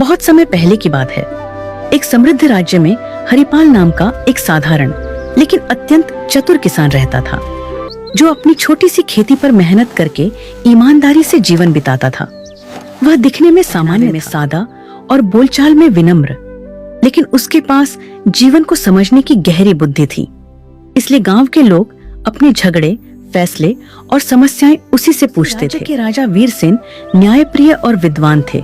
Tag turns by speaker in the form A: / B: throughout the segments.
A: बहुत समय पहले की बात है। एक समृद्ध राज्य में हरिपाल नाम का एक साधारण लेकिन अत्यंत चतुर किसान रहता था, जो अपनी छोटी सी खेती पर मेहनत करके ईमानदारी से जीवन बिताता था। वह दिखने में सामान्य में सादा और बोलचाल में विनम्र, लेकिन उसके पास जीवन को समझने की गहरी बुद्धि थी। इसलिए गांव के लोग अपने झगड़े, फैसले और समस्याएं उसी से पूछते थे। के राजा वीरसेन न्यायप्रिय और विद्वान थे,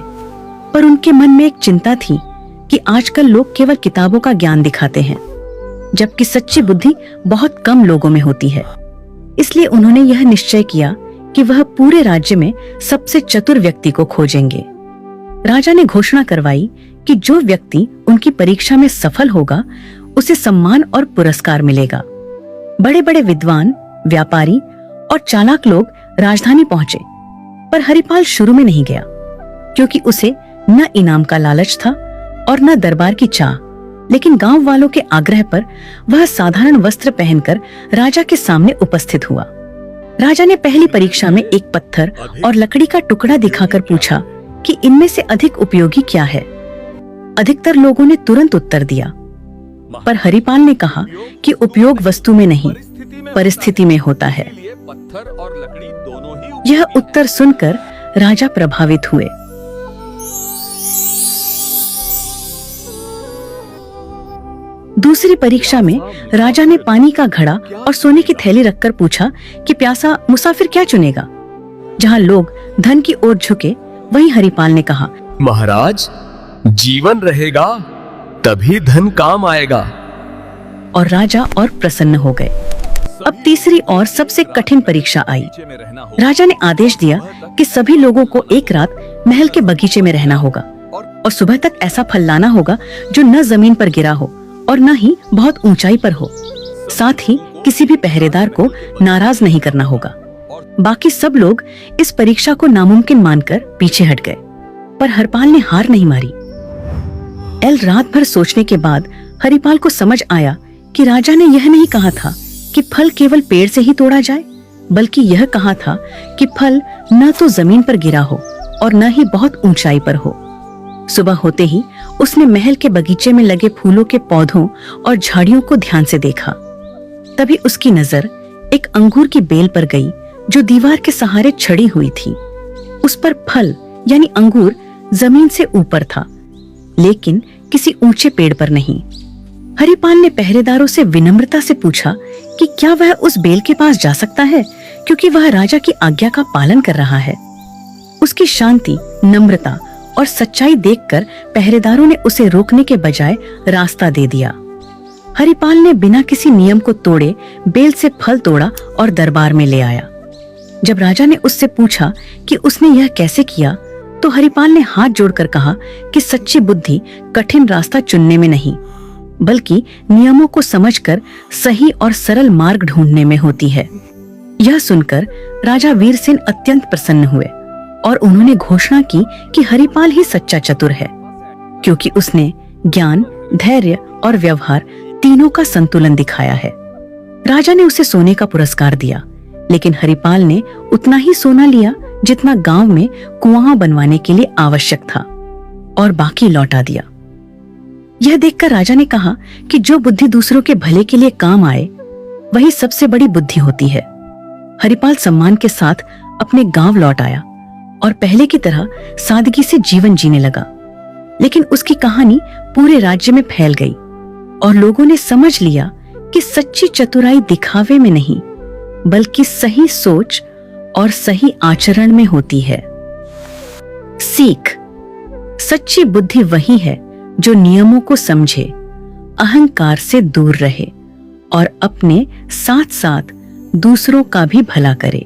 A: पर उनके मन में एक चिंता थी कि आजकल लोग केवल किताबों का ज्ञान दिखाते हैं, जबकि सच्ची बुद्धि बहुत कम लोगों में होती है। इसलिए उन्होंने यह निश्चय किया कि वह पूरे राज्य में सबसे चतुर व्यक्ति को खोजेंगे। राजा ने घोषणा करवाई कि जो व्यक्ति उनकी परीक्षा में सफल होगा, उसे सम्मान और पुरस्कार मिलेगा। बड़े बड़े विद्वान, व्यापारी और चालाक लोग राजधानी पहुंचे, पर हरिपाल शुरू में नहीं गया, क्योंकि उसे न इनाम का लालच था और न दरबार की चाह। लेकिन गांव वालों के आग्रह पर वह साधारण वस्त्र पहनकर राजा के सामने उपस्थित हुआ। राजा ने पहली परीक्षा में एक पत्थर और लकड़ी का टुकड़ा दिखाकर पूछा कि इनमें से अधिक उपयोगी क्या है। अधिकतर लोगों ने तुरंत उत्तर दिया, पर हरिपाल ने कहा कि उपयोग वस्तु में नहीं, परिस्थिति में होता है। यह उत्तर सुनकर राजा प्रभावित हुए। दूसरी परीक्षा में राजा ने पानी का घड़ा और सोने की थैली रखकर पूछा कि प्यासा मुसाफिर क्या चुनेगा। जहां लोग धन की ओर झुके, वहीं हरिपाल ने कहा,
B: महाराज, जीवन रहेगा तभी धन काम आएगा।
A: और राजा और प्रसन्न हो गए। अब तीसरी और सबसे कठिन परीक्षा आई। राजा ने आदेश दिया कि सभी लोगों को एक रात महल के बगीचे में रहना होगा और सुबह तक ऐसा फल लाना होगा जो न जमीन पर गिरा हो और न ही बहुत ऊंचाई पर हो। साथ ही किसी भी पहरेदार को नाराज नहीं करना होगा। बाकी सब लोग इस परीक्षा को नामुमकिन मानकर पीछे हट गए, पर हरिपाल ने हार नहीं मारी। रात भर सोचने के बाद हरिपाल को समझ आया कि राजा ने यह नहीं कहा था कि फल केवल पेड़ से ही तोड़ा जाए, बल्कि यह कहा था कि फल न तो जमीन पर गिरा हो और न ही बहुत ऊंचाई पर हो। सुबह होते ही उसने महल के बगीचे में लगे फूलों के पौधों और झाड़ियों को ध्यान से देखा। तभी उसकी नजर एक अंगूर की बेल पर गई, जो दीवार के सहारे छड़ी हुई थी। उस पर फल यानी अंगूर जमीन से ऊपर था, लेकिन किसी ऊंचे पेड़ पर नहीं। हरिपाल ने पहरेदारों से विनम्रता से पूछा कि क्या वह उस बेल के पास जा सकता है, क्योंकि वह राजा की आज्ञा का पालन कर रहा है। उसकी शांति, नम्रता और सच्चाई देखकर पहरेदारों ने उसे रोकने के बजाय रास्ता दे दिया। हरिपाल ने बिना किसी नियम को तोड़े बेल से फल तोड़ा और दरबार में ले आया। जब राजा ने उससे पूछा कि उसने यह कैसे किया, तो हरिपाल ने हाथ जोड़कर कहा कि सच्ची बुद्धि कठिन रास्ता चुनने में नहीं, बल्कि नियमों को समझकर सही और सरल मार्ग ढूंढने में होती है। यह सुनकर राजा वीरसेन अत्यंत प्रसन्न हुए और उन्होंने घोषणा की कि हरिपाल ही सच्चा चतुर है, क्योंकि उसने ज्ञान, धैर्य और व्यवहार तीनों का संतुलन दिखाया है। राजा ने उसे सोने का पुरस्कार दिया, लेकिन हरिपाल ने उतना ही सोना लिया जितना गांव में कुआं बनवाने के लिए आवश्यक था, और बाकी लौटा दिया। यह देखकर राजा ने कहा कि जो बुद्धि दूसरों के भले के लिए काम आए, वही सबसे बड़ी बुद्धि होती है। हरिपाल सम्मान के साथ अपने गांव लौट आया और पहले की तरह सादगी से जीवन जीने लगा। लेकिन उसकी कहानी पूरे राज्य में फैल गई और लोगों ने समझ लिया कि सच्ची चतुराई दिखावे में नहीं, बल्कि सही सोच और सही आचरण में होती है। सीख: सच्ची बुद्धि वही है जो नियमों को समझे, अहंकार से दूर रहे और अपने साथ साथ दूसरों का भी भला करे।